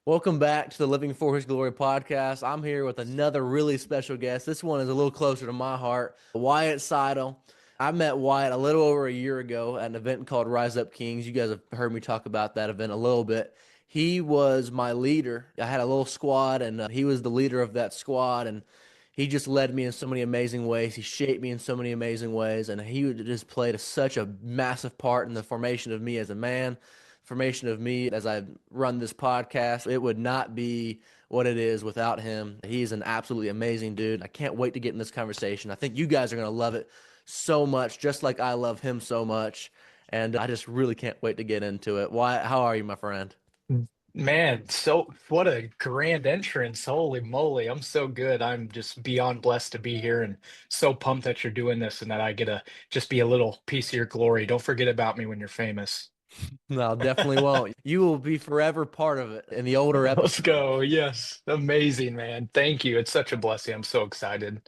Welcome back to the Living for His Glory podcast. I'm here with another really special guest. This one is a little closer to my heart, Wyatt Seidel. I met Wyatt a little over a year ago at an event called Rise Up Kings. You guys have heard me talk about that event a little bit. He was my leader. I had a little squad, and he was the leader of that squad. And he just led me in so many amazing ways. He shaped me in so many amazing ways, and he just played such a massive part in the formation of me as a man, formation of me as I run this podcast. It would not be what it is without him. He's an absolutely amazing dude. I can't wait to get in this conversation. I think you guys are going to love it so much, just like I love him so much. And I just really can't wait to get into it. Why? How are you, my friend? Man, so what a grand entrance. Holy moly. I'm so good. I'm just beyond blessed to be here and so pumped that you're doing this and that I get to just be a little piece of your glory. Don't forget about me when you're famous. No, definitely won't. You will be forever part of it in the older Let's episodes. go. Yes. Amazing, man. Thank you. It's such a blessing. I'm so excited.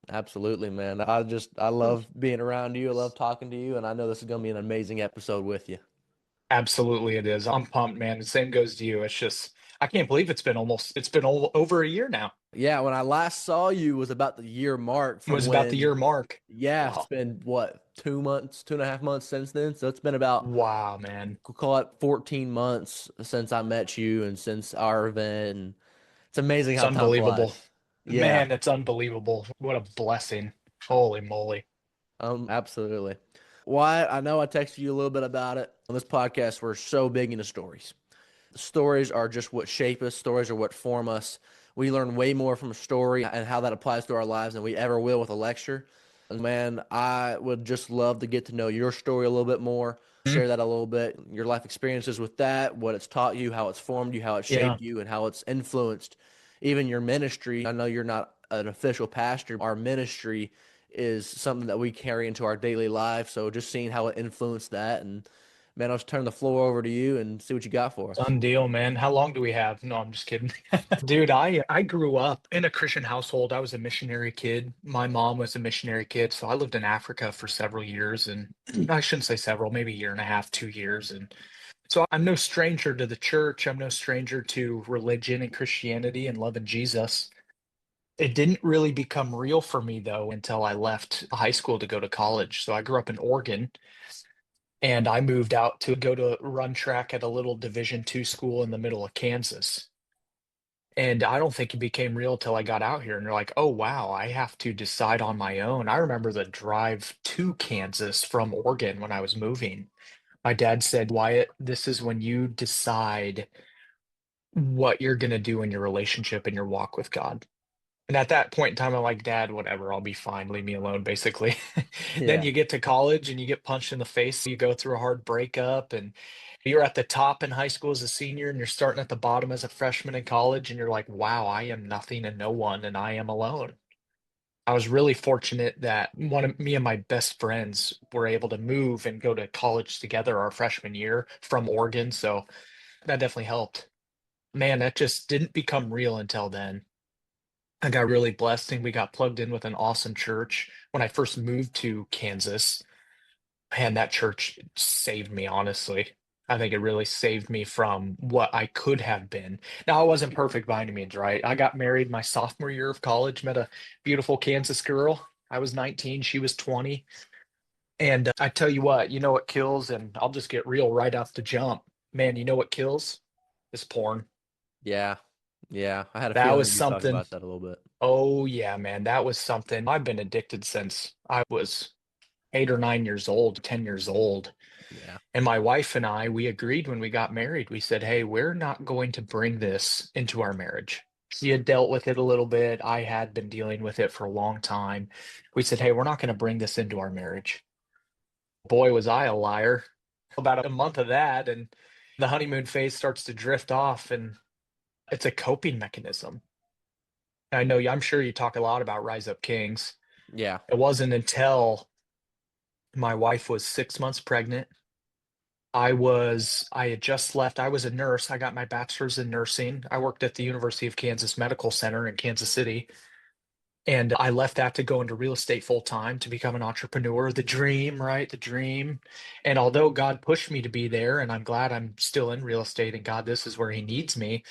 Absolutely, man. I love being around you. I love talking to you, and I know this is going to be an amazing episode with you. Absolutely it is. I'm pumped, man. The same goes to you. It's just I can't believe it's been over a year now. Yeah, when I last saw you was about the year mark It from was about the when, year mark. yeah, it's Wow. been what, 2 months, 2.5 months since then. So it's been about, Wow, man. we'll call it 14 months since I met you and since our event. And it's amazing It's how time unbelievable. flies. Yeah, Man, it's unbelievable. What a blessing. Holy moly. absolutely. Why? I know I texted you a little bit about it. On this podcast, we're so big into stories. Stories are just what shape us, stories are what form us. We learn way more from a story and how that applies to our lives than we ever will with a lecture. And man, I would just love to get to know your story a little bit more, Hmm? share that a little bit, your life experiences with that, what it's taught you, how it's formed you, how it's Yeah. shaped you, and how it's influenced even your ministry. I know you're not an official pastor. Our ministry is something that we carry into our daily life. So just seeing how it influenced that. And man, I'll just turn the floor over to you and see what you got for us. Done deal, man. How long do we have? No, I'm just kidding. Dude, I grew up in a Christian household. I was a missionary kid. My mom was a missionary kid, so I lived in Africa for several years, and I shouldn't say several, maybe a year and a half, 2 years. And so I'm no stranger to the church. I'm no stranger to religion and Christianity and loving Jesus. It didn't really become real for me though until I left high school to go to college. So I grew up in Oregon and I moved out to go to run track at a little Division II school in the middle of Kansas. And I don't think it became real till I got out here and they're like, oh wow, I have to decide on my own. I remember the drive to Kansas from Oregon when I was moving. My dad said, Wyatt, this is when you decide what you're going to do in your relationship and your walk with God. And at that point in time, I'm like, Dad, whatever, I'll be fine. Leave me alone, basically. Then Yeah. you get to college and you get punched in the face. You go through a hard breakup and you're at the top in high school as a senior and you're starting at the bottom as a freshman in college. And you're like, wow, I am nothing and no one and I am alone. I was really fortunate that one of me and my best friends were able to move and go to college together our freshman year from Oregon. So that definitely helped. Man, that just didn't become real until then. I got really blessed and we got plugged in with an awesome church when I first moved to Kansas. And that church saved me, honestly. I think it really saved me from what I could have been. Now, I wasn't perfect by any means, right? I got married my sophomore year of college, met a beautiful Kansas girl. I was 19, she was 20. And I tell you what, you know what kills? And I'll just get real right off the jump. Man, you know what kills? Is porn. Yeah. Yeah. I had a That feeling was you'd be talking something. about that a little bit. Oh yeah, man, that was something. I've been addicted since I was 8 or 9 years old, 10 years old. Yeah. And my wife and I, we agreed when we got married, we said, hey, we're not going to bring this into our marriage. She had dealt with it a little bit. I had been dealing with it for a long time. We said, hey, we're not going to bring this into our marriage. Boy, was I a liar. About a month of that, and the honeymoon phase starts to drift off, and it's a coping mechanism. I know, I'm sure you talk a lot about Rise Up Kings. Yeah. It wasn't until my wife was 6 months pregnant. I had just left. I was a nurse. I got my bachelor's in nursing. I worked at the University of Kansas Medical Center in Kansas City. And I left that to go into real estate full time to become an entrepreneur. The dream, right? The dream. And although God pushed me to be there, and I'm glad I'm still in real estate and God, this is where He needs me.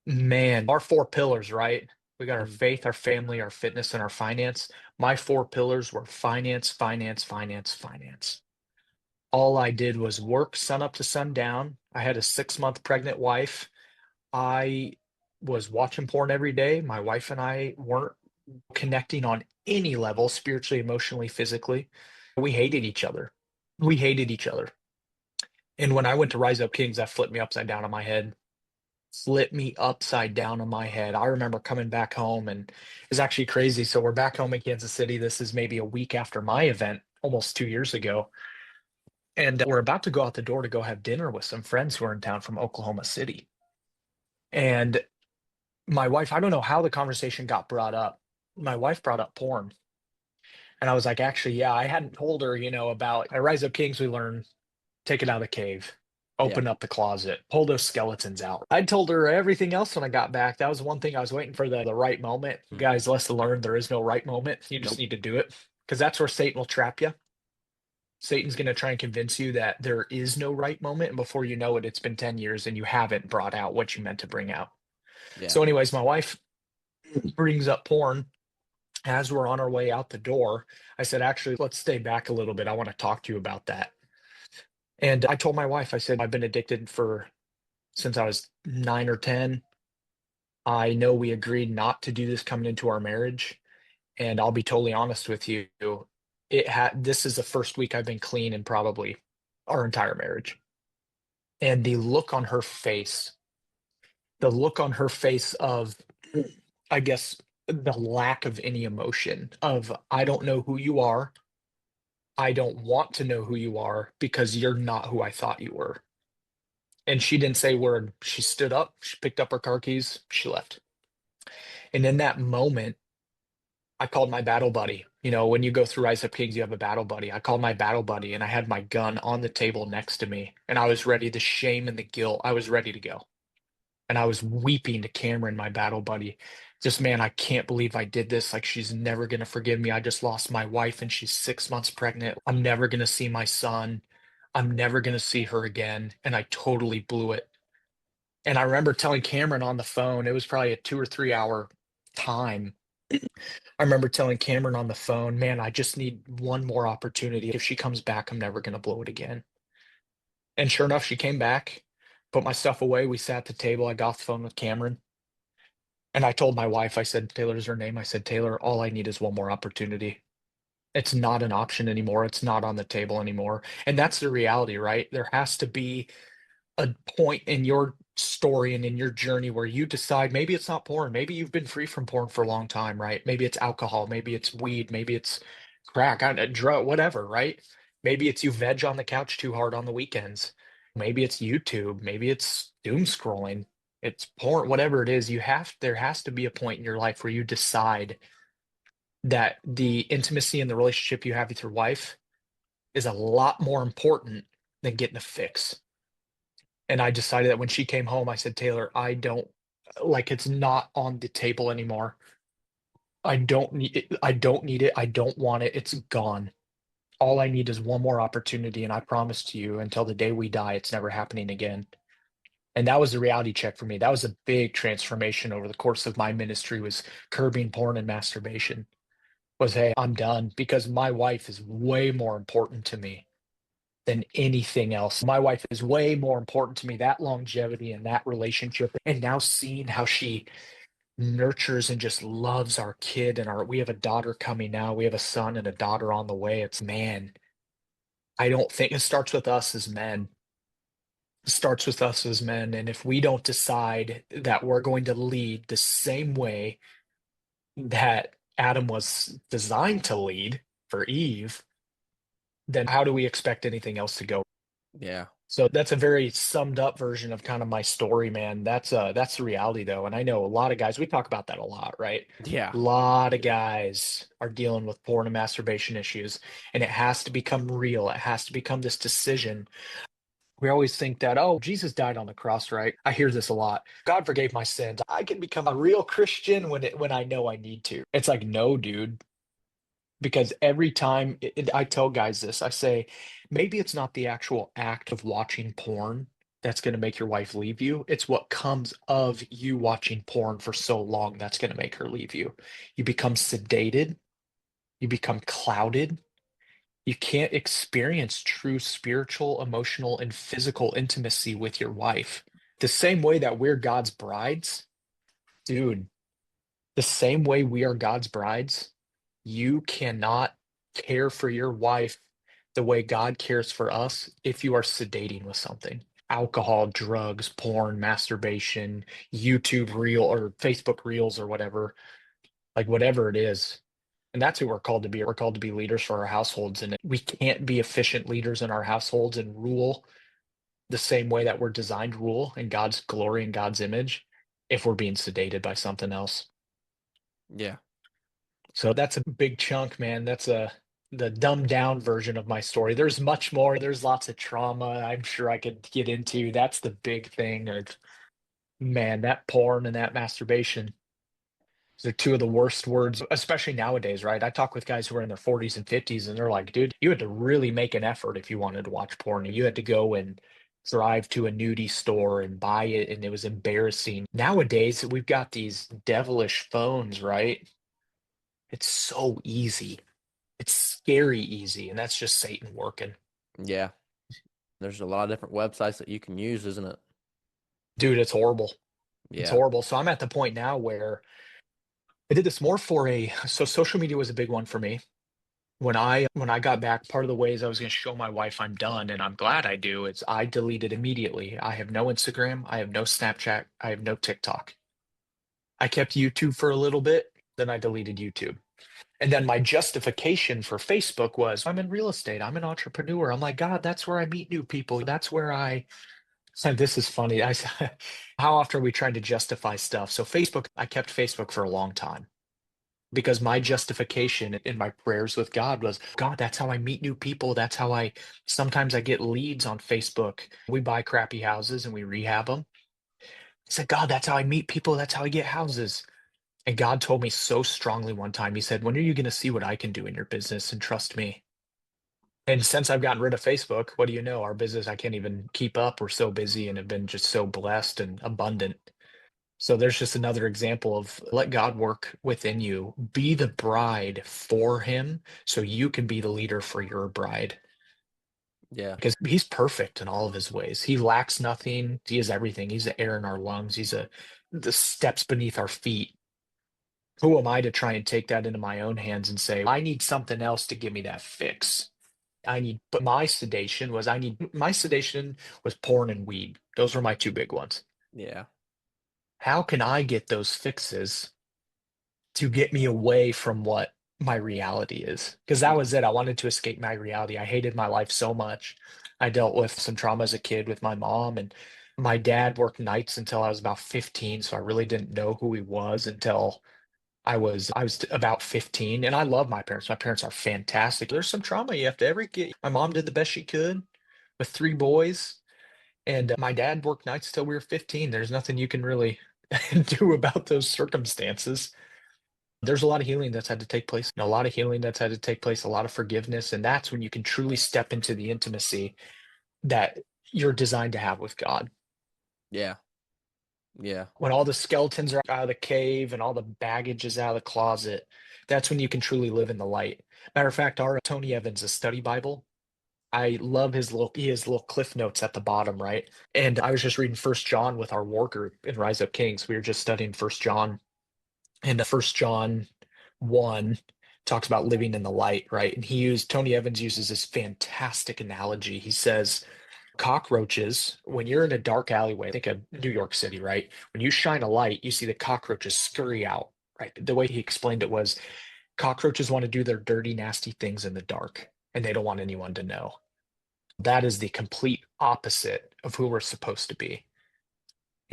Man, our four pillars, right? We got our Mhm. faith, our family, our fitness, and our finance. My four pillars were finance, finance, finance, finance. All I did was work sun up to sundown. I had a 6 month pregnant wife. I was watching porn every day. My wife and I weren't connecting on any level, spiritually, emotionally, physically. We hated each other. We hated each other. And when I went to Rise Up Kings, that flipped me upside down on my head. Flipped me upside down on my head. I remember coming back home, and it's actually crazy. So we're back home in Kansas City. This is maybe a week after my event, almost 2 years ago. And we're about to go out the door to go have dinner with some friends who are in town from Oklahoma City. And my wife, I don't know how the conversation got brought up. My wife brought up porn. And I was like, actually, yeah, I hadn't told her, about at Rise Up Kings, we learn take it out of the cave, Yeah. open up the closet, pull those skeletons out. I told her everything else when I got back. That was one thing I was waiting for the right moment. Mhm. Guys, lesson learned, there is no right moment. You just Nope. need to do it because that's where Satan will trap you. Satan's going to try and convince you that there is no right moment. And before you know it, it's been 10 years and you haven't brought out what you meant to bring out. Yeah. So, anyways, my wife brings up porn as we're on our way out the door. I said, actually, let's stay back a little bit. I want to talk to you about that. And I told my wife, I said, I've been addicted for since I was 9 or 10. I know we agreed not to do this coming into our marriage. And I'll be totally honest with you. This is the first week I've been clean in probably our entire marriage. And the look on her face of, I guess, the lack of any emotion of, I don't know who you are. I don't want to know who you are because you're not who I thought you were. And she didn't say a word. She stood up, she picked up her car keys, she left. And in that moment, I called my battle buddy. When you go through Rise Up Kings, you have a battle buddy. I called my battle buddy and I had my gun on the table next to me. And I was ready, the shame and the guilt, I was ready to go. And I was weeping to Cameron, my battle buddy. Just, man, I can't believe I did this. Like, she's never going to forgive me. I just lost my wife and she's 6 months pregnant. I'm never going to see my son. I'm never going to see her again. And I totally blew it. And I remember telling Cameron on the phone, it was probably a 2 or 3 hour time. I remember telling Cameron on the phone, man, I just need one more opportunity. If she comes back, I'm never going to blow it again. And sure enough, she came back, put my stuff away. We sat at the table. I got off the phone with Cameron. And I told my wife, I said, Taylor's her name. I said, Taylor, all I need is one more opportunity. It's not an option anymore. It's not on the table anymore. And that's the reality, right? There has to be a point in your story and in your journey where you decide maybe it's not porn. Maybe you've been free from porn for a long time, right? Maybe it's alcohol. Maybe it's weed. Maybe it's crack, drug, whatever, right? Maybe it's you veg on the couch too hard on the weekends. Maybe it's YouTube. Maybe it's doom scrolling. It's porn, whatever it is. There has to be a point in your life where you decide that the intimacy and the relationship you have with your wife is a lot more important than getting a fix. And I decided that when she came home, I said, Taylor, I don't like it's not on the table anymore. I don't need it. I don't need it. I don't want it. It's gone. All I need is one more opportunity. And I promise to you, until the day we die, it's never happening again. And that was a reality check for me. That was a big transformation over the course of my ministry was curbing porn and masturbation. Was, hey, I'm done because my wife is way more important to me than anything else. My wife is way more important to me, that longevity and that relationship. And now seeing how she nurtures and just loves our kid and we have a daughter coming now. We have a son and a daughter on the way. It's, man, I don't think it starts with us as men. It starts with us as men. And if we don't decide that we're going to lead the same way that Adam was designed to lead for Eve, then how do we expect anything else to go? Yeah. So that's a very summed up version of kind of my story, man. That's the reality though. And I know a lot of guys, we talk about that a lot, right? Yeah. A lot of guys are dealing with porn and masturbation issues, and it has to become real. It has to become this decision. We always think that, oh, Jesus died on the cross, right? I hear this a lot. God forgave my sins. I can become a real Christian when I know I need to. It's like, no, dude. Because every time I tell guys this, I say, maybe it's not the actual act of watching porn that's going to make your wife leave you. It's what comes of you watching porn for so long that's going to make her leave you. You become sedated, you become clouded. You can't experience true spiritual, emotional, and physical intimacy with your wife. The same way that we're God's brides, dude, the same way we are God's brides, you cannot care for your wife the way God cares for us if you are sedating with something. Alcohol, drugs, porn, masturbation, YouTube reel or Facebook reels or whatever, like whatever it is. And that's who we're called to be. We're called to be leaders for our households. And we can't be efficient leaders in our households and rule the same way that we're designed to rule in God's glory and God's image if we're being sedated by something else. Yeah. So that's a big chunk, man. That's the dumbed down version of my story. There's much more. There's lots of trauma I'm sure I could get into. That's the big thing. Man, that porn and that masturbation. They're two of the worst words, especially nowadays, right? I talk with guys who are in their 40s and 50s, and they're like, dude, you had to really make an effort if you wanted to watch porn. You had to go and drive to a nudie store and buy it, and it was embarrassing. Nowadays, we've got these devilish phones, right? It's so easy. It's scary easy, and that's just Satan working. Yeah. There's a lot of different websites that you can use, isn't it? Dude, it's horrible. It's Yeah. horrible. So I'm at the point now where I did this more for so social media was a big one for me. When I got back, part of the ways I was going to show my wife I'm done, and I'm glad I do, is I deleted immediately. I have no Instagram, I have no Snapchat, I have no TikTok. I kept YouTube for a little bit, then I deleted YouTube. And then my justification for Facebook was I'm in real estate, I'm an entrepreneur. I'm like, God, that's where I meet new people. That's where I so this is funny. How often are we trying to justify stuff? So Facebook, I kept Facebook for a long time because my justification in my prayers with God was, God, that's how I meet new people. That's how sometimes I get leads on Facebook. We buy crappy houses and we rehab them. I said, God, that's how I meet people. That's how I get houses. And God told me so strongly one time, He said, when are you going to see what I can do in your business and trust me? And since I've gotten rid of Facebook, what do you know? Our business, I can't even keep up. We're so busy and have been just so blessed and abundant. So there's just another example of let God work within you. Be the bride for him so you can be the leader for your bride. Yeah. Because he's perfect in all of his ways. He lacks nothing. He is everything. He's the air in our lungs. He's the steps beneath our feet. Who am I to try and take that into my own hands and say, I need something else to give me that fix? But my sedation was porn and weed. Those were my two big ones. Yeah. How can I get those fixes to get me away from what my reality is? Because that was it. I wanted to escape my reality. I hated my life so much. I dealt with some trauma as a kid with my mom, and my dad worked nights until I was about 15, so I really didn't know who he was until I was about 15. And I love my parents. My parents are fantastic. There's some trauma you have to ever get. My mom did the best she could with three boys, and my dad worked nights till we were 15. There's nothing you can really do about those circumstances. There's a lot of healing that's had to take place, and a lot of healing that's had to take place, a lot of forgiveness. And that's when you can truly step into the intimacy that you're designed to have with God. Yeah. Yeah. When all the skeletons are out of the cave and all the baggage is out of the closet, that's when you can truly live in the light. Matter of fact, our Tony Evans, a study Bible, I love he has little cliff notes at the bottom, right? And I was just reading First John with our war group in Rise Up Kings. We were just studying First John, and First John 1 talks about living in the light, right? And Tony Evans uses this fantastic analogy. He says, cockroaches, when you're in a dark alleyway, think of New York City, right? When you shine a light, you see the cockroaches scurry out, right? The way he explained it was cockroaches want to do their dirty, nasty things in the dark, and they don't want anyone to know. That is the complete opposite of who we're supposed to be.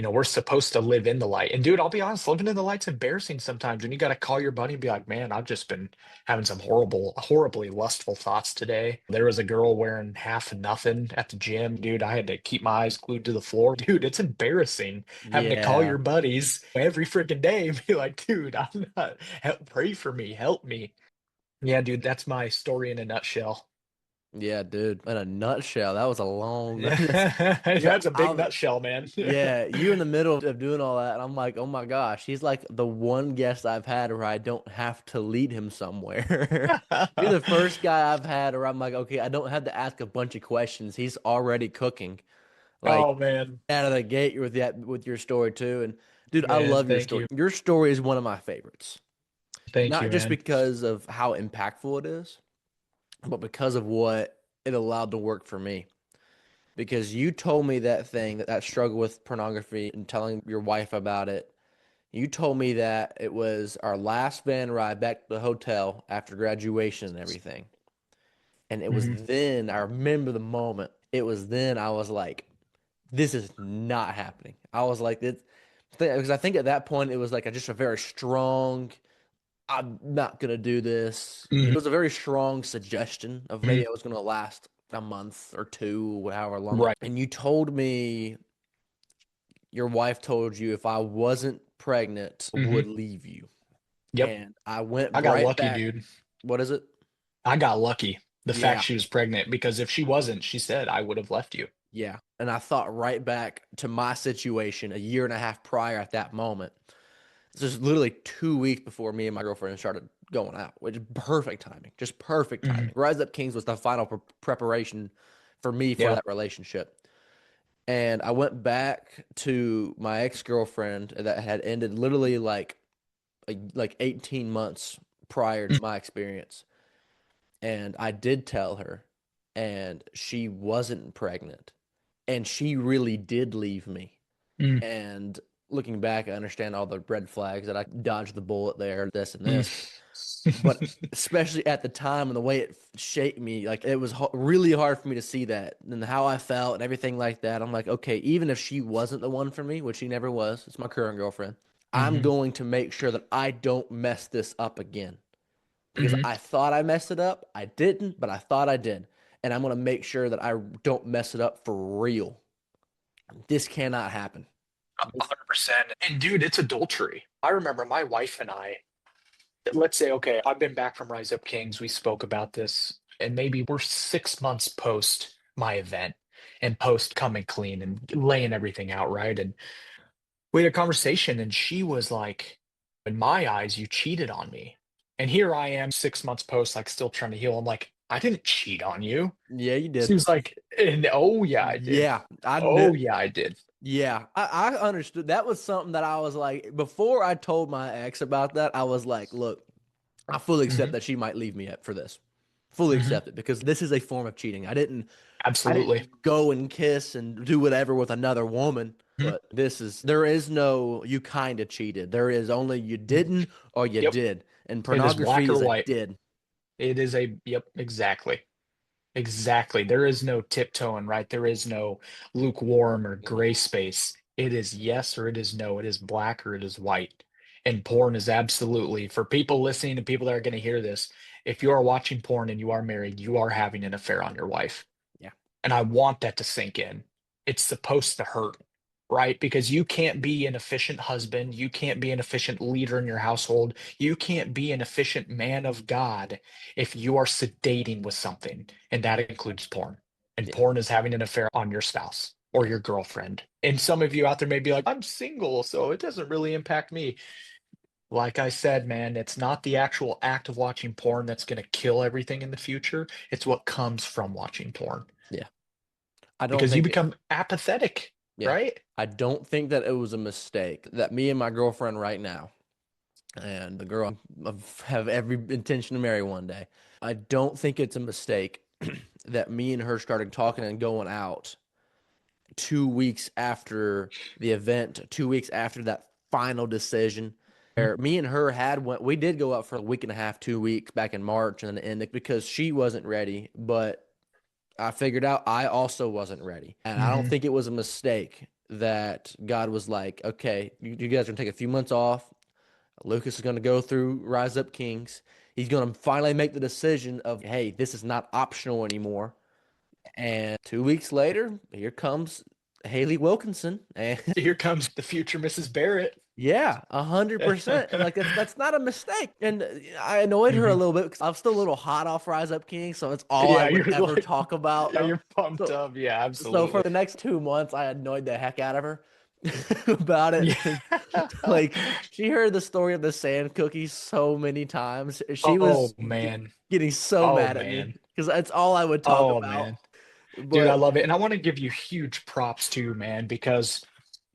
We're supposed to live in the light. And dude, I'll be honest, living in the light's embarrassing sometimes. And you got to call your buddy and be like, man, I've just been having some horribly lustful thoughts today. There was a girl wearing half and nothing at the gym. Dude, I had to keep my eyes glued to the floor. Dude, it's embarrassing having to call Yeah. your buddies every freaking day and be like, dude, I'm not, pray for me, help me. Yeah, dude, that's my story in a nutshell. Yeah, dude. In a nutshell, that was a long. Yeah, That's a big nutshell, man. yeah, you in the middle of doing all that, and I'm like, oh my gosh, he's like the one guest I've had where I don't have to lead him somewhere. You're the first guy I've had where I'm like, okay, I don't have to ask a bunch of questions. He's already cooking, like Oh man. out of the gate with that with your story too. And dude, I Man, love your thank story. you. Your story is one of my favorites, Thank you, not just man. because of how impactful it is, but because of what it allowed to work for me. Because you told me that thing, that struggle with pornography and telling your wife about it. You told me that it was our last van ride back to the hotel after graduation and everything. And it was Hmm. then, I remember the moment. It was then I was like, this is not happening. I was like, this, because I think at that point it was like just a very strong, I'm not gonna do this. It Hmm. was a very strong suggestion of maybe Hmm. it was gonna last a month or two, however long. Right. And you told me your wife told you if I wasn't pregnant, I Hmm. would leave you. Yep. And I went I got right lucky, back. dude. What is it? I got lucky. The fact Yeah, she was pregnant, because if she wasn't, she said I would have left you. yeah. And I thought right back to my situation a year and a half prior at that moment. This is literally 2 weeks before me and my girlfriend started going out, which is perfect timing, just perfect Hmm. timing. Rise Up Kings was the final preparation for me for Yeah. that relationship. And I went back to my ex-girlfriend that had ended literally like 18 months prior to my experience. And I did tell her, and she wasn't pregnant. And she really did leave me. Mm. And looking back, I understand all the red flags that I dodged the bullet there, this and Mm. this. But especially at the time and the way it shaped me, like it was really hard for me to see that and how I felt and everything like that. I'm like, okay, even if she wasn't the one for me, which she never was, it's my current girlfriend, I'm Hmm. going to make sure that I don't mess this up again because Hmm. I thought I messed it up. I didn't, but I thought I did. And I'm going to make sure that I don't mess it up for real. This cannot happen. This, 100%. And dude, it's adultery. I remember my wife and I, let's say, okay, I've been back from Rise Up Kings. We spoke about this, and maybe we're 6 months post my event and post coming clean and laying everything out, right? And we had a conversation, and she was like, in my eyes, you cheated on me. And here I am, 6 months post, like still trying to heal. I'm like, I didn't cheat on you. yeah, you She did. was like, and oh, yeah, I did. Yeah, I knew. Oh, yeah, I did. Yeah, I understood. That was something that I was like, before I told my ex about that, I was like, look, I fully accept Hmm. that she might leave me for this. Fully Hmm. accept it because this is a form of cheating. I Absolutely. didn't go and kiss and do whatever with another woman, Mhm. but there is no you kind of cheated. There is only you didn't or you Yep. did. And It is black pornography or is a white. did. It is a, yep, exactly. Exactly. There is no tiptoeing, right? There is no lukewarm or gray space. It is yes or it is no. It is black or it is white. And porn is absolutely, for people listening to people that are going to hear this, if you are watching porn and you are married, you are having an affair on your wife. Yeah. And I want that to sink in. It's supposed to hurt, right? Because you can't be an efficient husband. You can't be an efficient leader in your household. You can't be an efficient man of God if you are sedating with something, and that includes porn. And Yeah. porn is having an affair on your spouse or Yeah. your girlfriend. And some of you out there may be like, I'm single, so it doesn't really impact me. Like I said, man, it's not the actual act of watching porn that's going to kill everything in the future. It's what comes from watching porn Yeah. I don't because you think it, become apathetic, yeah. right? I don't think that it was a mistake that me and my girlfriend right now and the girl I have every intention to marry one day. I don't think it's a mistake that me and her started talking and going out 2 weeks after the event, 2 weeks after that final decision. Where me and her we did go out for a week and a half, 2 weeks back in March, and then ended because she wasn't ready. But I figured out I also wasn't ready, and I don't Mm-hmm. think it was a mistake that God was like, okay, you guys are gonna take a few months off. Lucas is going to go through Rise Up Kings. He's going to finally make the decision of, hey, this is not optional anymore. And 2 weeks later, here comes Haley Wilkinson. And Here comes the future Mrs. Barrett. Yeah, 100%. And like that's not a mistake. And I annoyed her a Hmm. little bit because I'm still a little hot off Rise Up King, so it's all I Yeah, would you're ever like, talk about. yeah, you're pumped So up. Yeah, so for absolutely. the next 2 months, I annoyed the heck out of her about it. Yeah. And like she heard the story of the sand cookies so many times. She Oh was man. getting so Oh mad at me man. because that's all I would talk Oh about. man. Dude, I But love it. And I want to give you huge props too, man, because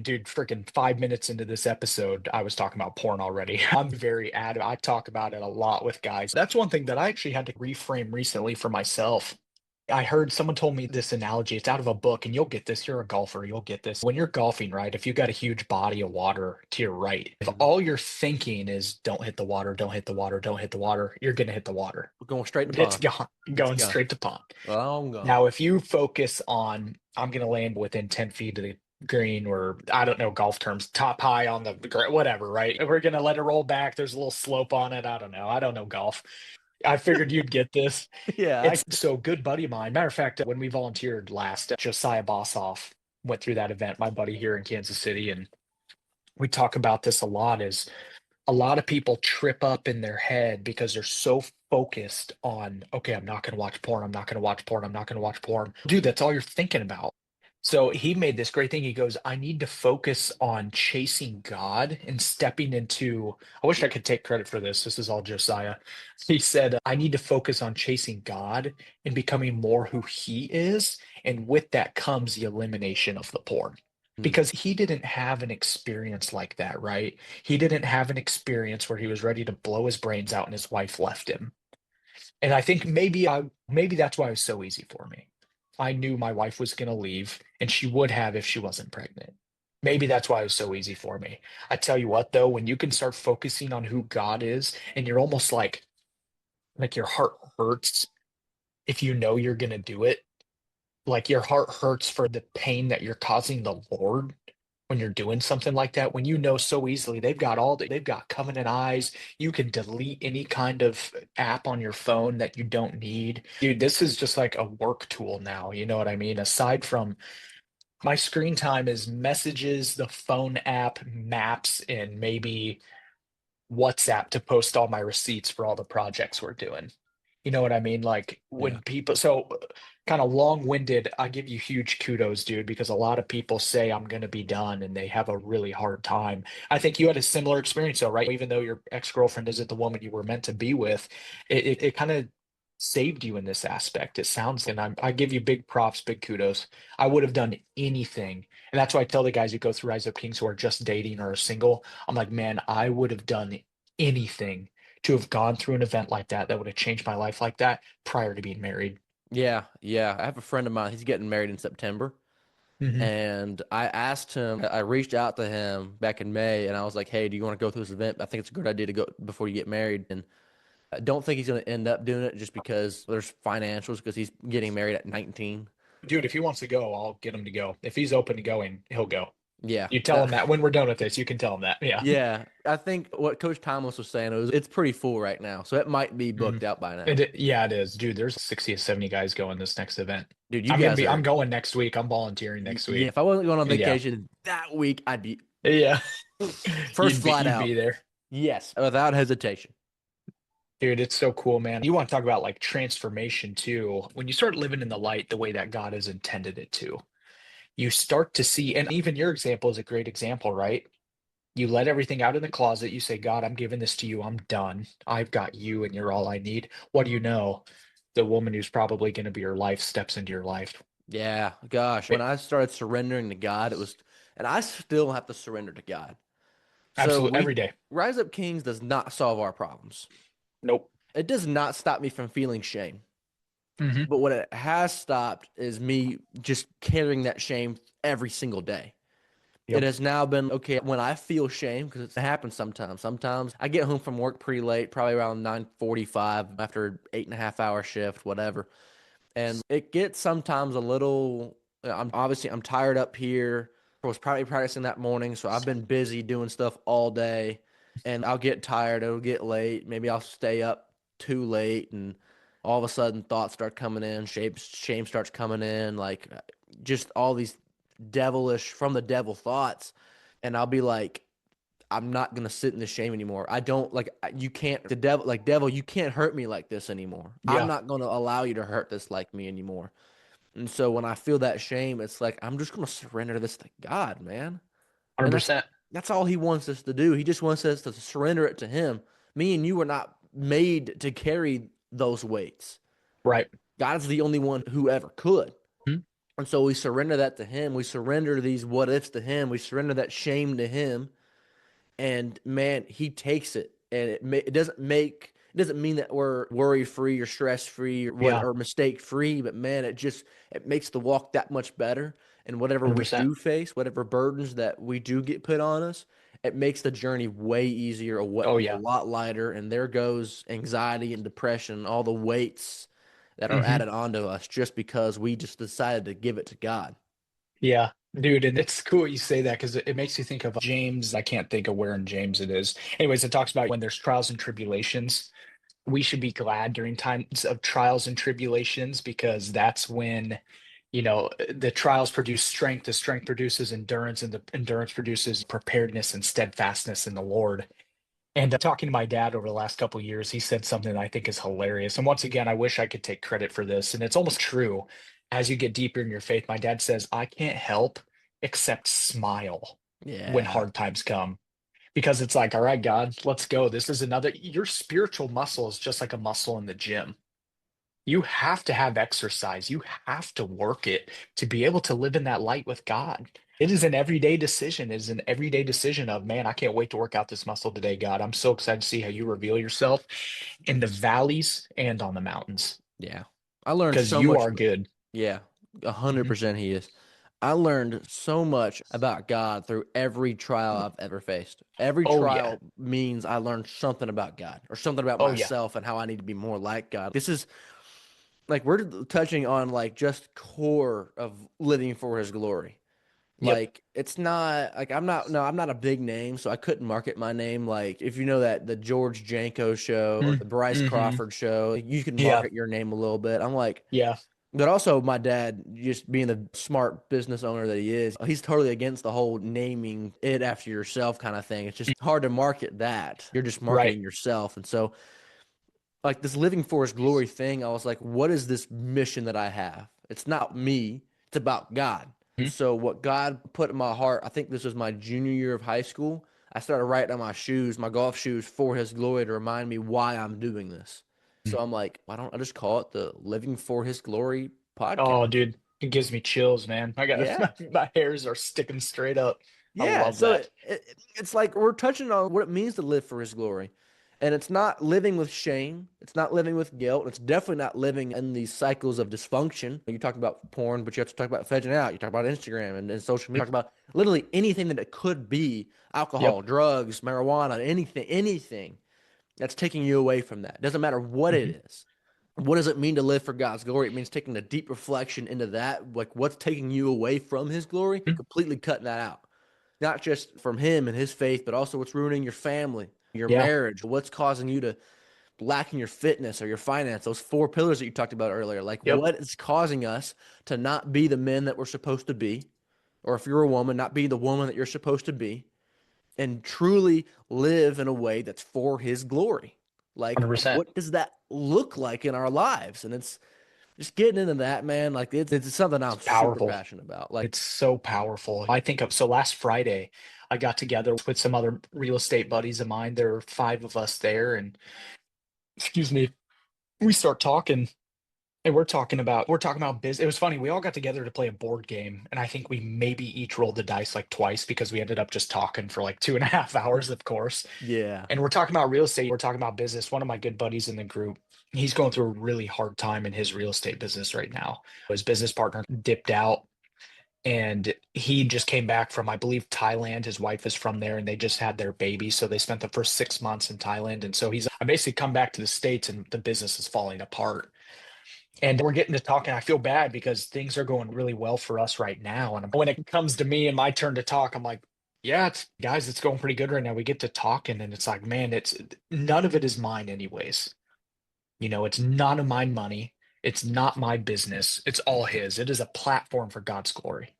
dude, freaking 5 minutes into this episode, I was talking about porn already. I'm very adamant. I talk about it a lot with guys. That's one thing that I actually had to reframe recently for myself. I heard someone told me this analogy. It's out of a book, and you'll get this. You're a golfer, you'll get this. When you're golfing, right? If you got a huge body of water to your right, if Mhm. all you're thinking is don't hit the water, don't hit the water, don't hit the water, you're gonna hit the water. we're going straight to It's pond. gone, It's going gone. straight to pond. Long gone. Now, if you focus on, I'm going to land within 10 feet of the green, or I don't know golf terms, top high on the whatever, right? We're going to let it roll back. There's a little slope on it. I don't know. I don't know golf. I figured you'd get this. Yeah, It's so good buddy of mine. Matter of fact, when we volunteered last, Josiah Bossoff went through that event, my buddy here in Kansas City, and we talk about this a lot is a lot of people trip up in their head because they're so focused on, okay, I'm not going to watch porn. I'm not going to watch porn. I'm not going to watch porn. Dude, that's all you're thinking about. So he made this great thing. He goes, I need to focus on chasing God and stepping into. I wish I could take credit for this. This is all Josiah. He said, I need to focus on chasing God and becoming more who he is. And with that comes the elimination of the porn. Mm. Because he didn't have an experience like that, right? He didn't have an experience where he was ready to blow his brains out and his wife left him. And I think maybe that's why it was so easy for me. I knew my wife was going to leave and she would have if she wasn't pregnant. Maybe that's why it was so easy for me. I tell you what though, when you can start focusing on who God is and you're almost like your heart hurts if you know you're going to do it, like your heart hurts for the pain that you're causing the Lord when you're doing something like that, when you know so easily they've got covenant eyes, you can delete any kind of app on your phone that you don't need. Dude, this is just like a work tool now, you know what I mean? Aside from my screen time is messages, the phone app, maps, and maybe WhatsApp to post all my receipts for all the projects we're doing. You know what I mean? Like Yeah. when people, so kind of long-winded, I give you huge kudos, dude, because a lot of people say I'm going to be done and they have a really hard time. I think you had a similar experience though, right? Even though your ex-girlfriend isn't the woman you were meant to be with, it kind of saved you in this aspect. It sounds, and I give you big props, big kudos. I would have done anything. And that's why I tell the guys who go through Rise Up Kings who are just dating or are single, I'm like, man, I would have done anything to have gone through an event like that that would have changed my life like that prior to being married. Yeah, yeah. I have a friend of mine. He's getting married in September. Hmm. And I asked him, I reached out to him back in May and I was like, hey, do you want to go through this event? I think it's a good idea to go before you get married. And I don't think he's going to end up doing it just because there's financials because he's getting married at 19. Dude, if he wants to go, I'll get him to go. If he's open to going, he'll go. Yeah. You tell him that when we're done with this, you can tell him that. Yeah. Yeah. I think what Coach Thomas was saying was it's pretty full right now. So it might be Mhm. booked out by now. Yeah, it is. Dude, there's 60 to 70 guys going this next event. Dude, you guys I'm are, going next week. I'm volunteering next yeah, week. if I wasn't going on Yeah. vacation that week, I'd be Yeah. first flight You'd be out. there. Yes, without hesitation. Dude, it's so cool, man. You want to talk about like transformation too. When you start living in the light the way that God has intended it to, you start to see, and even your example is a great example, right? You let everything out in the closet. You say, God, I'm giving this to you. I'm done. I've got you and you're all I need. What do you know? The woman who's probably going to be your life steps into your life. Yeah, gosh, when It, I started surrendering to God, it was, and I still have to surrender to God. So absolutely we every day. Rise Up Kings does not solve our problems. Nope. It does not stop me from feeling shame. Hmm. But what it has stopped is me just carrying that shame every single day. It Yep. has now been okay when I feel shame because it happens sometimes. Sometimes I get home from work pretty late, probably around 9:45 after 8.5 hour shift, whatever. And it gets sometimes a little. I'm tired up here. I was probably practicing that morning, so I've been busy doing stuff all day, and I'll get tired. It'll get late. Maybe I'll stay up too late, and all of a sudden thoughts start coming in. Shame starts coming in, like just all these devilish from the devil thoughts, and I'll be like, I'm not gonna sit in the shame anymore. I don't like you can't the devil like devil, you can't hurt me like this anymore. I'm Yeah, not gonna allow you to hurt this like me anymore. And so when I feel that shame, it's like I'm just gonna surrender this to God, man. And 100%. that's all he wants us to do. He just wants us to surrender it to him. Me and you were not made to carry those weights. Right. God's the only one who ever could. Mhm. And so we surrender that to him. We surrender these what ifs to him. We surrender that shame to him. And man, he takes it, and it doesn't mean that we're worry free or stress free or what Yeah, or mistake free, but man, it makes the walk that much better. And whatever we 100%. do face, whatever burdens that we do get put on us, it makes the journey way easier, Oh, a yeah. lot lighter. And there goes anxiety and depression, all the weights that are Hmm. added onto us just because we just decided to give it to God. Yeah, dude, and it's cool you say that because it makes you think of James. I can't think of where in James it is. Anyways, it talks about when there's trials and tribulations, we should be glad during times of trials and tribulations because that's when, the trials produce strength, the strength produces endurance, and the endurance produces preparedness and steadfastness in the Lord. And talking to my dad over the last couple of years, he said something that I think is hilarious. And once again, I wish I could take credit for this. And it's almost true. As you get deeper in your faith, my dad says, I can't help except smile when Yeah. hard times come. Because it's like, all right, God, let's go. This is another, your spiritual muscle is just like a muscle in the gym. You have to have exercise. You have to work it to be able to live in that light with God. It is an everyday decision. It is an everyday decision of, man, I can't wait to work out this muscle today, God. I'm so excited to see how you reveal yourself in the valleys and on the mountains Yeah. I learned because so you much. are good. Yeah, a hundred Mhm. percent he is. I learned so much about God through every trial I've ever faced. Every Oh, yeah. trial means I learned something about God or something about Oh, yeah. myself and how I need to be more like God. This is like we're touching on like just core of living for his glory. Yep. Like it's not like I'm not a big name, so I couldn't market my name. Like if you know that the George Janko show or the Bryce Mm-hmm. Crawford show, you can Yeah. market your name a little bit. I'm like, Yeah. but also, my dad, just being the smart business owner that he is, he's totally against the whole naming it after yourself kind of thing. It's just Mm. hard to market that. You're just Right. marketing yourself. And so, like this living for his glory thing, I was like, what is this mission that I have? It's not me, it's about God. And Mhm. so, what God put in my heart, I think this was my junior year of high school. I started writing on my shoes, my golf shoes, for his glory to remind me why I'm doing this. So I'm like, why don't I just call it the Living for His Glory podcast? Oh, dude, it gives me chills, man. I got Yeah. my hairs are sticking straight up. I Yeah. love So that. it's like we're touching on what it means to live for his glory. And it's not living with shame. It's not living with guilt. It's definitely not living in these cycles of dysfunction. You talk about porn, but you have to talk about vegging out. You talk about Instagram and social media. You talk about literally anything that it could be alcohol, Yep. drugs, marijuana, anything that's taking you away from that. Doesn't matter what Hmm. it is. What does it mean to live for God's glory? It means taking a deep reflection into that, like what's taking you away from his glory and completely cutting that out. Not just from him and his faith, but also what's ruining your family, your Yeah. marriage, what's causing you to lack in your fitness or your finance, those four pillars that you talked about earlier. Like Yep. what is causing us to not be the men that we're supposed to be, or if you're a woman, not be the woman that you're supposed to be, and truly live in a way that's for his glory. Like, 100%. what does that look like in our lives? And it's just getting into that, man. Like, it's something It's I'm super powerful. passionate about. Like, It's so powerful. I think of so last Friday, I got together with some other real estate buddies of mine. There were five of us there, and excuse me, we start talking and we're talking about business. It was funny. We all got together to play a board game, and I think we maybe each rolled the dice like twice because we ended up just talking for like 2.5 hours, of course. yeah, And we're talking about real estate. We're talking about business. One of my good buddies in the group, he's going through a really hard time in his real estate business right now. His business partner dipped out and he just came back from, I believe, Thailand. His wife is from there and they just had their baby. So they spent the first 6 months in Thailand. And so I basically come back to the States and the business is falling apart. And we're getting to talking. I feel bad because things are going really well for us right now. And when it comes to me and my turn to talk, I'm like, yeah, guys, it's going pretty good right now. We get to talking, and it's like, man, it's none of it is mine, anyways. It's none of my money. It's not my business. It's all his. It is a platform for God's glory.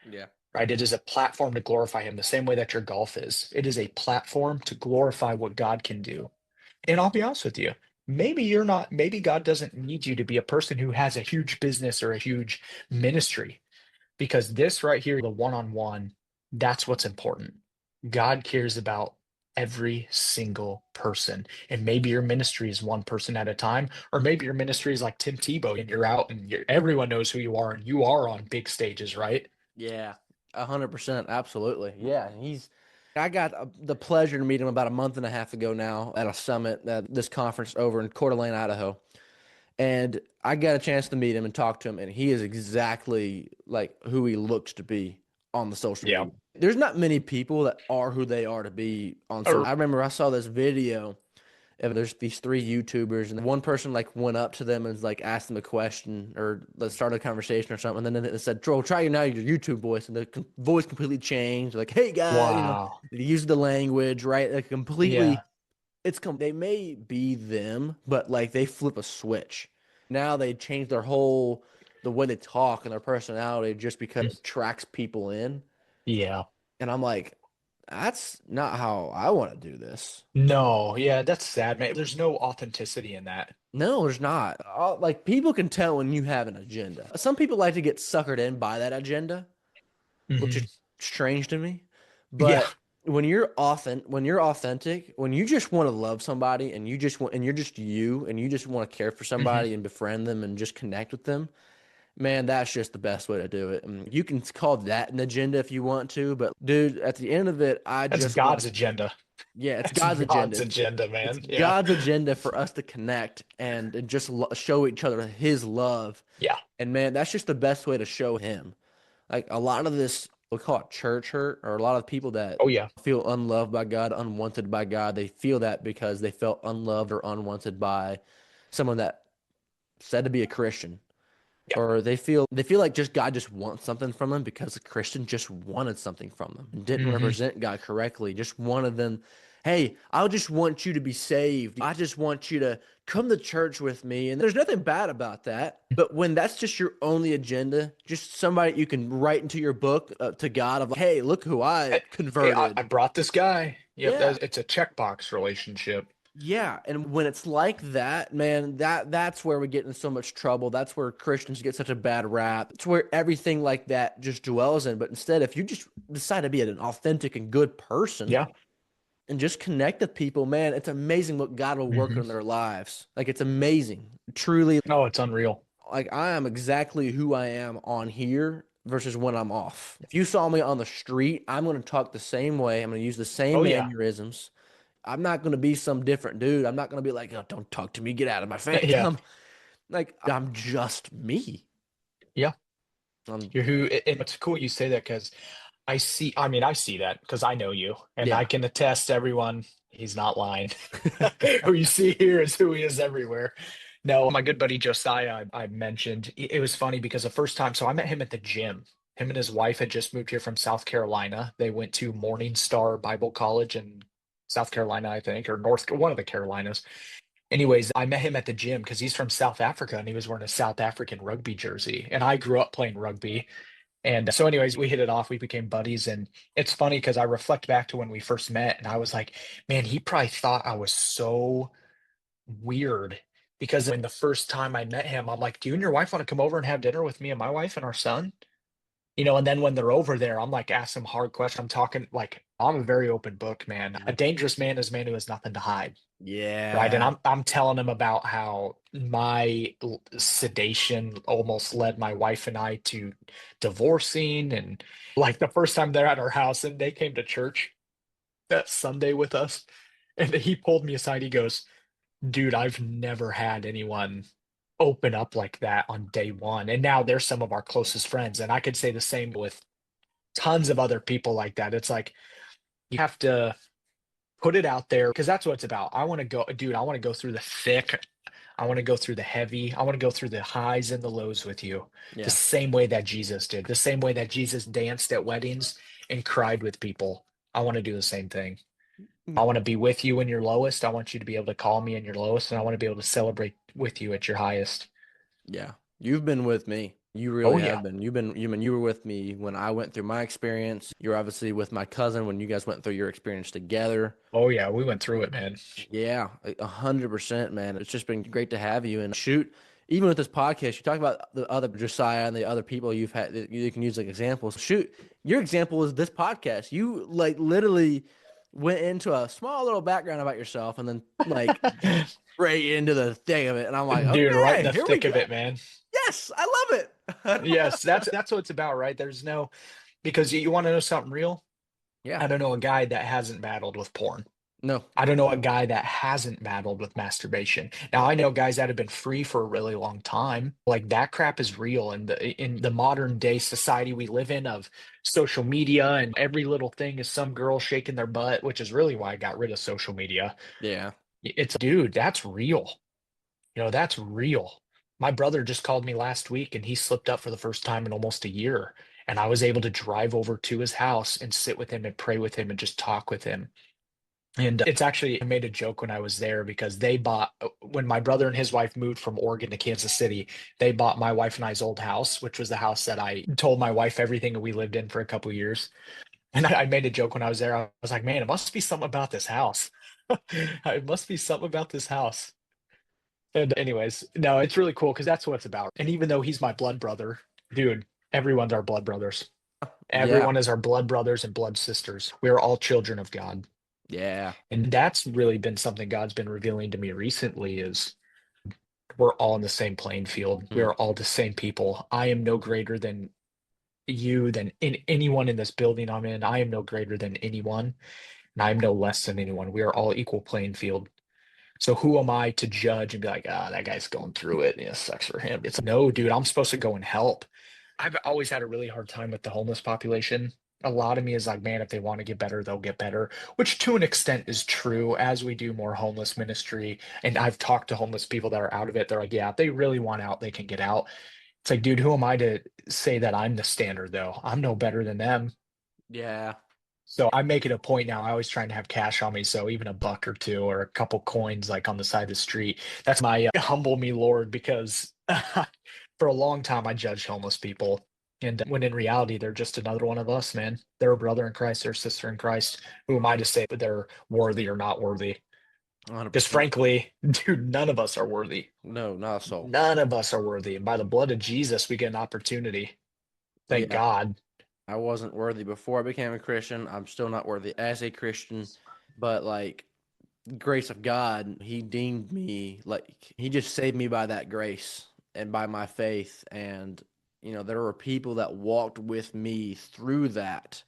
yeah. right? It is a platform to glorify him the same way that your golf is. It is a platform to glorify what God can do. And I'll be honest with you, maybe you're not, maybe God doesn't need you to be a person who has a huge business or a huge ministry, because this right here, the one-on-one, that's what's important. God cares about every single person. And maybe your ministry is one person at a time, or maybe your ministry is like Tim Tebow and you're out and everyone knows who you are and you are on big stages, right? Yeah, 100%. Absolutely. Yeah. I got the pleasure to meet him about a month and a half ago now at a summit at this conference over in Coeur d'Alene, Idaho. And I got a chance to meet him and talk to him, and he is exactly like who he looks to be on the social Yeah. media. There's not many people that are who they are to be on social. Or I remember I saw this video of there's these three YouTubers, and one person like went up to them and like asked them a question or let's start a conversation or something. And then it said, "Troll, try now your YouTube voice," and the voice completely changed. Like, "Hey guys," wow. they use the language right, like completely Yeah. they may be them, but like they flip a switch. Now they change their whole the way they talk and their personality just because it tracks people in. Yeah. And I'm like, that's not how I want to do this. No, yeah, that's sad, man. There's no authenticity in that. No, there's not. Like people can tell when you have an agenda. Some people like to get suckered in by that agenda, which is Hmm. strange to me. Yeah. But when you're authentic, when you just want to love somebody and you just want and you're just you and you just want to care for Hmm. somebody and befriend them and just connect with them, man, that's just the best way to do it. And you can call that an agenda if you want to, but dude, at the end of it, I That's just want God's to agenda. yeah, it's That's God's agenda. God's agenda, It's man. Yeah. God's agenda for us to connect and just show each other his love. Yeah. And man, that's just the best way to show him. Like a lot of this, we call it church hurt, or a lot of people that Oh, yeah. feel unloved by God, unwanted by God, they feel that because they felt unloved or unwanted by someone that said to be a Christian. Yeah. Or they feel like just God just wants something from them because the Christian just wanted something from them and didn't Hmm. represent God correctly. Just wanted them, hey, I just want you to be saved. I just want you to come to church with me. And there's nothing bad about that. But when that's just your only agenda, just somebody you can write into your book to God of, hey, look who I Hey, I converted. brought this guy. Yep, Yeah. it's a checkbox relationship. Yeah, and when it's like that, man, that's where we get in so much trouble. That's where Christians get such a bad rap. It's where everything like that just dwells in. But instead, if you just decide to be an authentic and good person Yeah. and just connect with people, man, it's amazing what God will work Hmm. in their lives. Like it's amazing. Truly, Oh, it's unreal. like I am exactly who I am on here versus when I'm off. If you saw me on the street, I'm going to talk the same way. I'm going to use the same Oh, yeah. mannerisms. I'm not going to be some different dude. I'm not going to be like, oh, don't talk to me, get out of my face. Yeah. I'm just me. Yeah. Um, You're who, and it's cool you say that because I see that because I know you and I yeah, can attest to everyone he's not lying. Who you see here is who he is everywhere. No, my good buddy Josiah, I mentioned, it was funny because the first time, so I met him at the gym. Him and his wife had just moved here from South Carolina. They went to Morning Star Bible College in South Carolina, I think, or one of the Carolinas. Anyways, I met him at the gym because he's from South Africa and he was wearing a South African rugby jersey. And I grew up playing rugby. And so, anyways, we hit it off. We became buddies. And it's funny because I reflect back to when we first met and I was like, man, he probably thought I was so weird because when the first time I met him, I'm like, do you and your wife want to come over and have dinner with me and my wife and our son? And then when they're over there, I'm like, ask them hard questions. I'm talking like, I'm a very open book, man. A dangerous man is a man who has nothing to hide. Right. And yeah, I'm telling him about how my sedation almost led my wife and I to divorcing. And like the first time they're at our house and they came to church that Sunday with us. And he pulled me aside. He goes, dude, I've never had anyone open up like that on day one. And now they're some of our closest friends. And I could say the same with tons of other people like that. It's like you have to put it out there because that's what it's about. I want to go, dude, I want to go through the thick. I want to go through the heavy. I want to go through the highs and the lows with you. The yeah, same way that Jesus did, the same way that Jesus danced at weddings and cried with people. I want to do the same thing. I want to be with you in your lowest. I want you to be able to call me in your lowest, and I want to be able to celebrate with you at your highest. yeah. You've been with me. You Oh really yeah. have been. You were with me when I went through my experience. You're obviously with my cousin when you guys went through your experience together. Oh yeah, we went through it, man. Yeah, 100%, man. It's just been great to have you. And shoot, even with this podcast, you talk about the other Josiah and the other people you've had that you can use like examples. Shoot, your example is this podcast. You like literally went into a small little background about yourself and then like straight into the thing of it. And I'm like, Dude, right in okay, the here we thick go. of it, man. Yes, I love Yes, it. that's what it's about, right? There's no because you want to know something real? Yeah. I don't know a guy that hasn't battled with porn. No. I don't know a guy that hasn't battled with masturbation. Now I know guys that have been free for a really long time. Like that crap is real in the modern day society we live in of social media and every little thing is some girl shaking their butt, which is really why I got rid of social media. Yeah. It's dude, that's real. That's real. My brother just called me last week and he slipped up for the first time in almost a year. And I was able to drive over to his house and sit with him and pray with him and just talk with him. And it's actually, I made a joke when I was there because when my brother and his wife moved from Oregon to Kansas City, they bought my wife and I's old house, which was the house that I told my wife everything that we lived in for a couple years. And I made a joke when I was there. I was like, man, it must be something about this house. It must be something about this house. And anyways, no, it's really cool because that's what it's about. And even though he's my blood brother, dude, everyone's our blood brothers. Yeah. Everyone is our blood brothers and blood sisters. We are all children of God. Yeah. And that's really been something God's been revealing to me recently is we're all in the same playing field. We Mm. are all the same people. I am no greater than you, than anyone in this building I'm in. I am no greater than anyone, and I am no less than anyone. We are all equal playing field. So who am I to judge and be like, that guy's going through it. Yeah, sucks for him. It's no, dude, I'm supposed to go and help. I've always had a really hard time with the homeless population. A lot of me is like, man, if they want to get better, they'll get better, which to an extent is true as we do more homeless ministry. And I've talked to homeless people that are out of it. They're like, yeah, if they really want out, they can get out. It's like, dude, who am I to say that I'm the standard though? I'm no better than them. Yeah. So I make it a point now. I always trying to have cash on me. So even a buck or two or a couple coins like on the side of the street, that's my humble me Lord because for a long time I judged homeless people. And when in reality, they're just another one of us, man. They're a brother in Christ, they're a sister in Christ. Who am I to say that they're worthy or not worthy? Because 100%. frankly, dude, none of us are worthy. No, not a soul. None of us are worthy. And by the blood of Jesus, we get an opportunity. Thank Yeah. God. I wasn't worthy before I became a Christian. I'm still not worthy as a Christian, but like grace of God, he deemed me like he just saved me by that grace and by my faith. And there were people that walked with me through that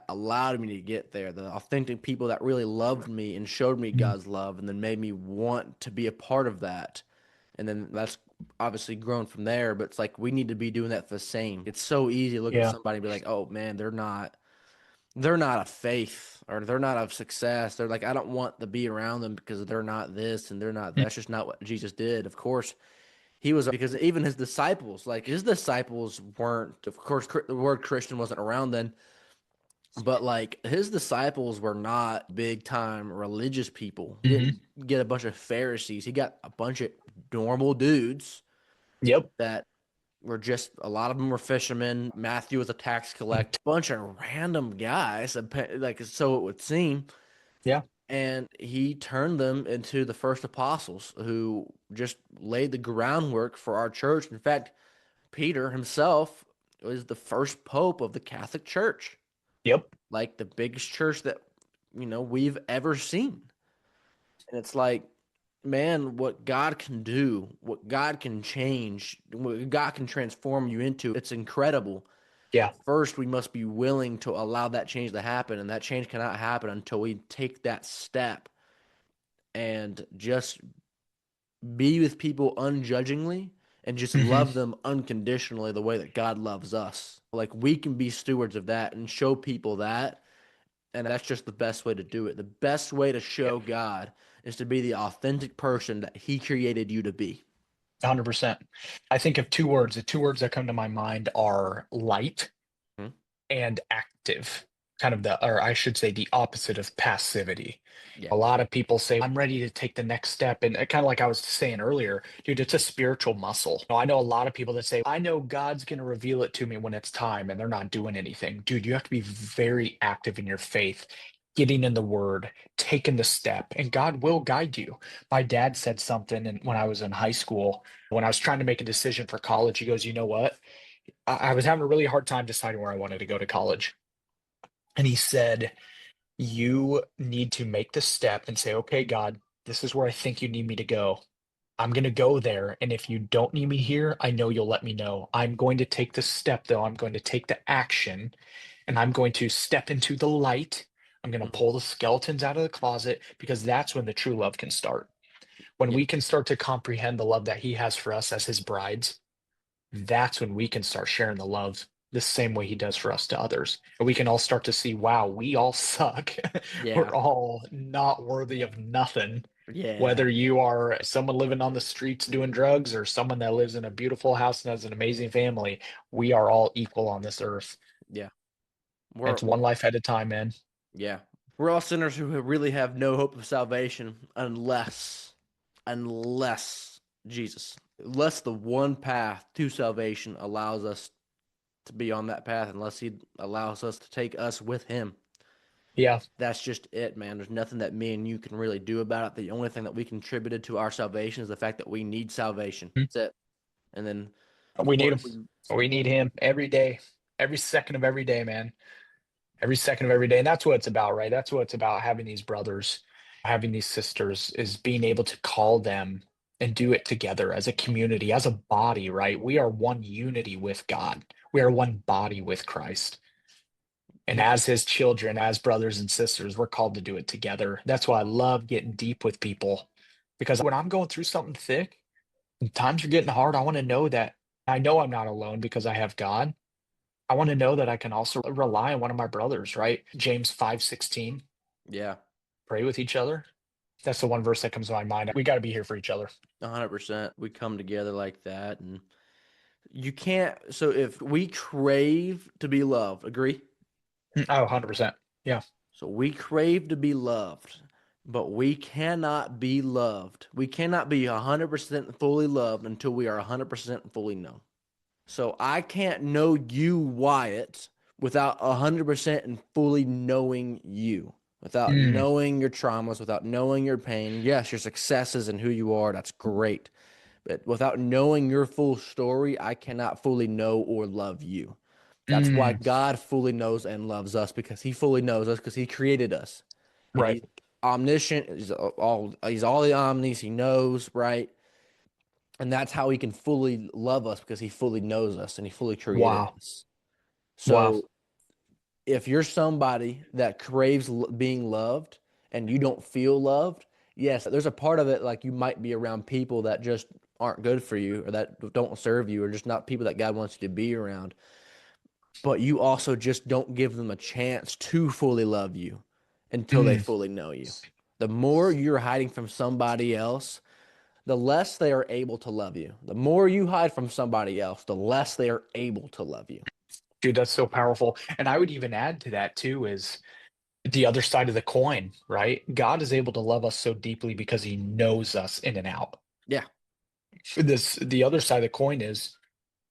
allowed me to get there. The authentic people that really loved me and showed me Mm. God's love and then made me want to be a part of that. And then that's obviously grown from there, but it's like we need to be doing that for the same. It's so easy to look at Yeah. somebody and be like, "Oh man, they're not of faith or they're not of success." They're like, "I don't want to be around them because they're not this and they're not Mm. that's just not what Jesus did." Of course, he was because even his disciples, like his disciples weren't, of course, the word Christian wasn't around then, but like his disciples were not big time religious people. He Mhm. didn't get a bunch of Pharisees. He got a bunch of normal dudes Yep. that were just a lot of them were fishermen. Matthew was a tax Mm. collector, bunch of random guys, like so it would seem. Yeah. And he turned them into the first apostles who just laid the groundwork for our church. In fact, Peter himself was the first pope of the Catholic Church, Yep. like the biggest church that we've ever seen. And it's like, man, what God can do, what God can change, what God can transform you into, it's incredible. Yeah. But first, we must be willing to allow that change to happen. And that change cannot happen until we take that step and just be with people unjudgingly and just Hmm. love them unconditionally the way that God loves us. Like we can be stewards of that and show people that. And that's just the best way to do it. The best way to Yeah. show God is to be the authentic person that He created you to be. 100%. I think of two words. The two words that come to my mind are light Hmm? and active. kind of or I should say, the opposite of passivity. Yeah. A lot of people say, I'm ready to take the next step. And kind of like I was saying earlier, dude, it's a spiritual muscle. I know a lot of people that say, I know God's going to reveal it to me when it's time, and they're not doing anything. Dude, you have to be very active in your faith, getting in the word, taking the step, and God will guide you. My dad said something and when I was in high school, when I was trying to make a decision for college, he goes, you know what? I was having a really hard time deciding where I wanted to go to college. And he said, you need to make the step and say, okay, God, this is where I think you need me to go. I'm going to go there. And if you don't need me here, I know you'll let me know. I'm going to take the step, though. I'm going to take the action and I'm going to step into the light. I'm going to Hmm. pull the skeletons out of the closet because that's when the true love can start. When Yeah. we can start to comprehend the love that he has for us as his brides, that's when we can start sharing the love the same way he does for us to others. And we can all start to see, wow, we all suck. Yeah. We're all not worthy of nothing. Yeah. Whether you are someone living on the streets doing drugs or someone that lives in a beautiful house and has an amazing family, we are all equal on this earth. Yeah. It's We're one life at a time, man. yeah. We're all sinners who really have no hope of salvation unless Jesus, unless the one path to salvation allows us to be on that path, unless he allows us to take us with him. Yeah, That's just it, man. There's nothing that me and you can really do about it. The only thing that we contributed to our salvation is the fact that we need salvation. That's it. And then, of we need course, him. We need him every day, every second of every day, man. Every second of every day. And that's what it's about, right? That's what it's about, having these brothers, having these sisters, is being able to call them and do it together as a community, as a body, right? We are one unity with God. We are one body with Christ. And yeah, as his children, as brothers and sisters, we're called to do it together. That's why I love getting deep with people. Because when I'm going through something thick, and times are getting hard, I want to know that I know I'm not alone because I have God. I want to know that I can also rely on one of my brothers, right? James 5:16, yeah, pray with each other. That's the one verse that comes to my mind. We got to be here for each other. 100%. We come together like that. And you can't, so if we crave to be loved, agree? Oh, 100%. Yeah. So we crave to be loved, but we cannot be loved. We cannot be 100% fully loved until we are 100% fully known. So I can't know you, Wyatt, without 100% and fully knowing you, without Mm, knowing your traumas, without knowing your pain. Yes, your successes and who you are, that's great. But without knowing your full story, I cannot fully know or love you. That's why mm, God fully knows and loves us because he fully knows us because he created us. And right. he's omniscient, he's all the omnis, he knows, right? And that's how he can fully love us because he fully knows us and he fully created Wow. us. Wow. So if you're somebody that craves being loved and you don't feel loved, yes, there's a part of it like you might be around people that just aren't good for you or that don't serve you or just not people that God wants you to be around. But you also just don't give them a chance to fully love you until they Mm, fully know you. The more you're hiding from somebody else, the less they are able to love you. The more you hide from somebody else, the less they are able to love you. dude, that's so powerful. And I would even add to that too is the other side of the coin, right? God is able to love us so deeply because he knows us in and out. Yeah. The other side of the coin is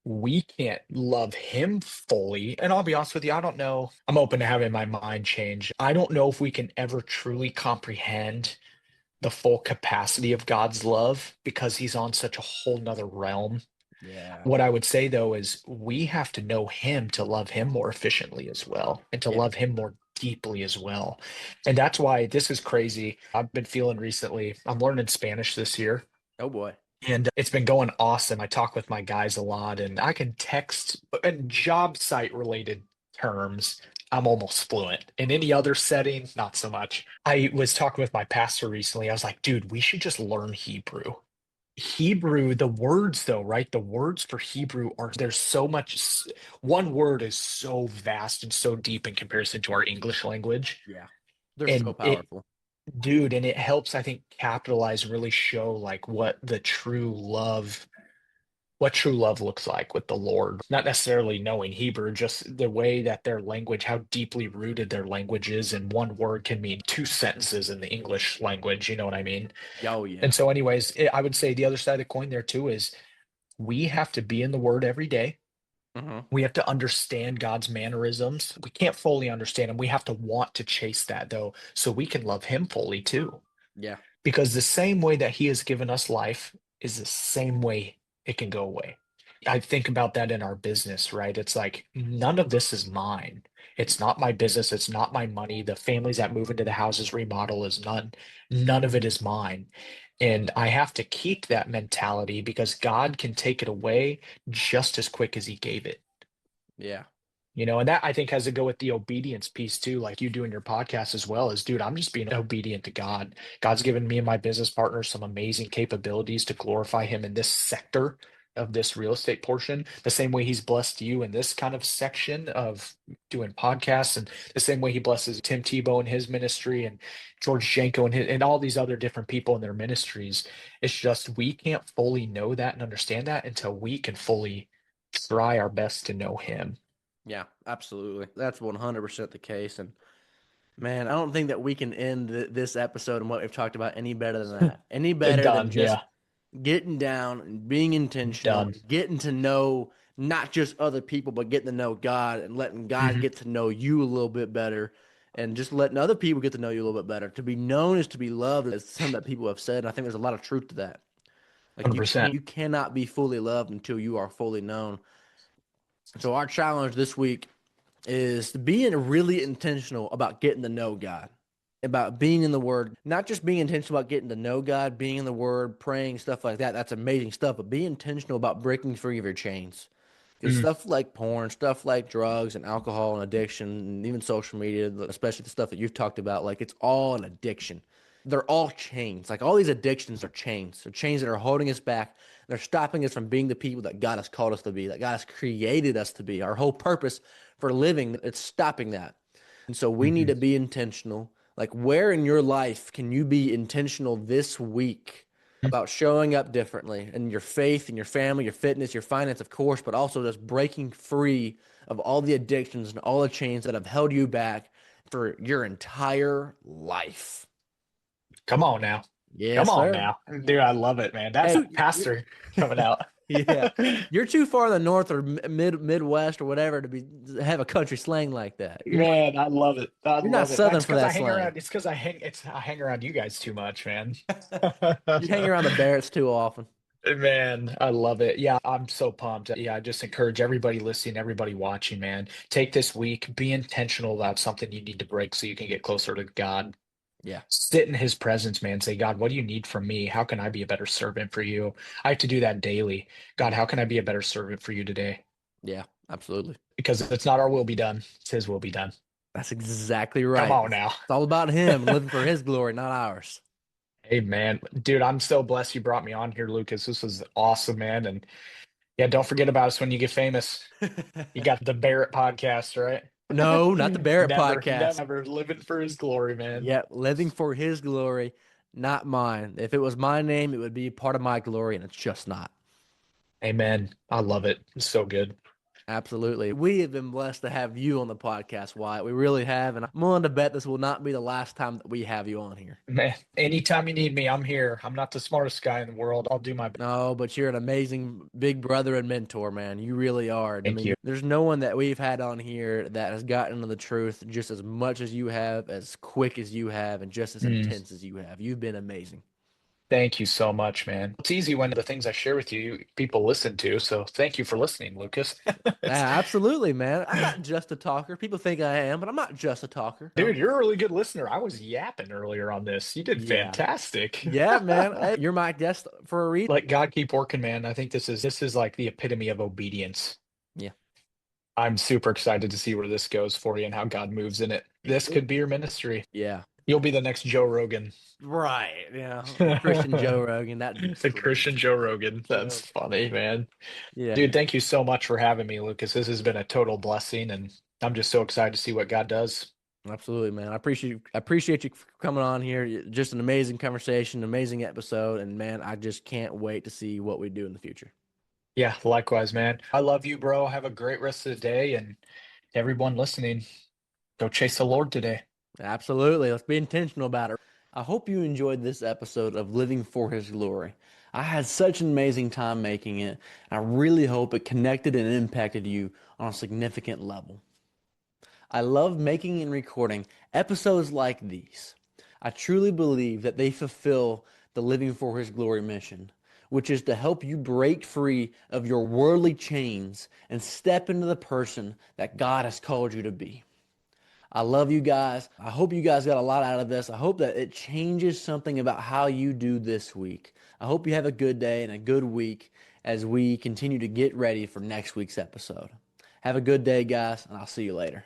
we can't love him fully. And I'll be honest with you, I don't know. I'm open to having my mind change. I don't know if we can ever truly comprehend the full capacity of God's love because he's on such a whole nother realm. Yeah. What I would say though is we have to know him to love him more efficiently as well and to Yeah. love him more deeply as well. And that's why this is crazy. I've been feeling recently, I'm learning Spanish this year. Oh boy. And it's been going awesome. I talk with my guys a lot and I can text in job site related terms. I'm almost fluent. In any other setting, not so much. I was talking with my pastor recently. I was like, dude, we should just learn Hebrew. Hebrew, the words though, right? The words for Hebrew are there's so much, one word is so vast and so deep in comparison to our English language. Yeah. They're so And it, powerful. dude, and it helps, I think, capitalize and really show like what the true love what true love looks like with the Lord. Not necessarily knowing Hebrew, just the way that their language, how deeply rooted their language is, and one word can mean two sentences in the English language. You know what I mean? Oh yeah. And so, anyways, I would say the other side of the coin there too is we have to be in the Word every day. Hmm. We have to understand God's mannerisms. We can't fully understand him. We have to want to chase that though, so we can love him fully too. Yeah. Because the same way that he has given us life is the same way it can go away. I think about that in our business, right? It's like none of this is mine. It's not my business. It's not my money. The families that move into the houses remodel is none of it is mine. And I have to keep that mentality because God can take it away just as quick as he gave it. Yeah. And that I think has to go with the obedience piece too, like you do in your podcast as well, is dude, I'm just being obedient to God. God's given me and my business partner some amazing capabilities to glorify him in this sector of this real estate portion, the same way he's blessed you in this kind of section of doing podcasts, and the same way he blesses Tim Tebow in his ministry and George Janko and all these other different people in their ministries. It's just we can't fully know that and understand that until we can fully try our best to know him. Yeah, absolutely. That's 100% the case. And man, I don't think that we can end this episode and what we've talked about any better than that. Any better than Done. just Yeah. getting down and being intentional Done. and getting to know not just other people, but getting to know God and letting God Hmm. get to know you a little bit better and just letting other people get to know you a little bit better. To be known is to be loved, is something that people have said. And I think there's a lot of truth to that. Like 100%. you cannot be fully loved until you are fully known. So our challenge this week is being really intentional about getting to know God, about being in the Word, not just being intentional about getting to know God, being in the Word, praying, stuff like that. That's amazing stuff, but be intentional about breaking free of your chains. Because Mm. stuff like porn, stuff like drugs and alcohol and addiction, and even social media, especially the stuff that you've talked about, like it's all an addiction. They're all chains. Like all these addictions are chains. They're chains that are holding us back. They're stopping us from being the people that God has called us to be, that God has created us to be. Our whole purpose for living, it's stopping that. And so we need Hmm. to be intentional. Like, where in your life can you be intentional this week about showing up differently in your faith, in your family, your fitness, your finance, of course, but also just breaking free of all the addictions and all the chains that have held you back for your entire life? Come on now. Come Yes, on sir. now. Dude, I love it, man. That's Hey, pastor coming out. yeah, you're too far in the north or Midwest or whatever to be have a country slang like that. Man, I love it. I You're not love it. southern That's for because I that hang slang. around. It's because I hang around you guys too much, man. You hang around the Barretts too often. Man, I love it. Yeah, I'm so pumped. Yeah, I just encourage everybody listening, everybody watching, man. Take this week, be intentional about something you need to break so you can get closer to God. Yeah, Sit in his presence, man. Say, God, what do you need from me? How can I be a better servant for you? I have to do that daily. God, how can I be a better servant for you today? yeah, absolutely. Because it's not our will be done, it's his will be done. That's exactly Come right. on It's now. all about him and living for his glory, not ours. Hey, man. Dude, I'm so blessed you brought me on here, Lucas. This was awesome, man. And yeah, don't forget about us when you get famous. You got the Barrett podcast, right? No, not the Barrett Never, podcast. never living for his glory, man. Yeah, living for his glory, not mine. If it was my name, it would be part of my glory, and it's just not. Amen. I love it. It's so good. Absolutely. We have been blessed to have you on the podcast, Wyatt. We really have. And I'm willing to bet this will not be the last time that we have you on here. Man, anytime you need me, I'm here. I'm not the smartest guy in the world. I'll do my best. No, but you're an amazing big brother and mentor, man. You really are. I Thank mean, you. there's no one that we've had on here that has gotten to the truth just as much as you have, as quick as you have, and just as Mm, intense as you have. You've been amazing. thank you so much, man. It's easy when the things I share with you, people listen to. So thank you for listening, Lucas. Yeah, absolutely, man. I'm not just a talker. People think I am, but I'm not just a talker. Dude, No. you're a really good listener. I was yapping earlier on this. You did Yeah. fantastic. Yeah, man. Hey, you're my guest for a reason. Let God keep working, man. I think this is like the epitome of obedience. Yeah. I'm super excited to see where this goes for you and how God moves in it. This could be your ministry. Yeah. You'll be the next Joe Rogan. Right. Yeah. Christian Joe Rogan. That'd be The Christian crazy. Joe Rogan. That's Joe. funny, man. Yeah. Dude, thank you so much for having me, Lucas. This has been a total blessing, and I'm just so excited to see what God does. Absolutely, man. I appreciate you for coming on here. Just an amazing conversation, amazing episode, and man, I just can't wait to see what we do in the future. Yeah, likewise, man. I love you, bro. Have a great rest of the day. And to everyone listening, go chase the Lord today. Absolutely. Let's be intentional about it. I hope you enjoyed this episode of Living for His Glory. I had such an amazing time making it. I really hope it connected and impacted you on a significant level. I love making and recording episodes like these. I truly believe that they fulfill the Living for His Glory mission, which is to help you break free of your worldly chains and step into the person that God has called you to be. I love you guys. I hope you guys got a lot out of this. I hope that it changes something about how you do this week. I hope you have a good day and a good week as we continue to get ready for next week's episode. Have a good day, guys, and I'll see you later.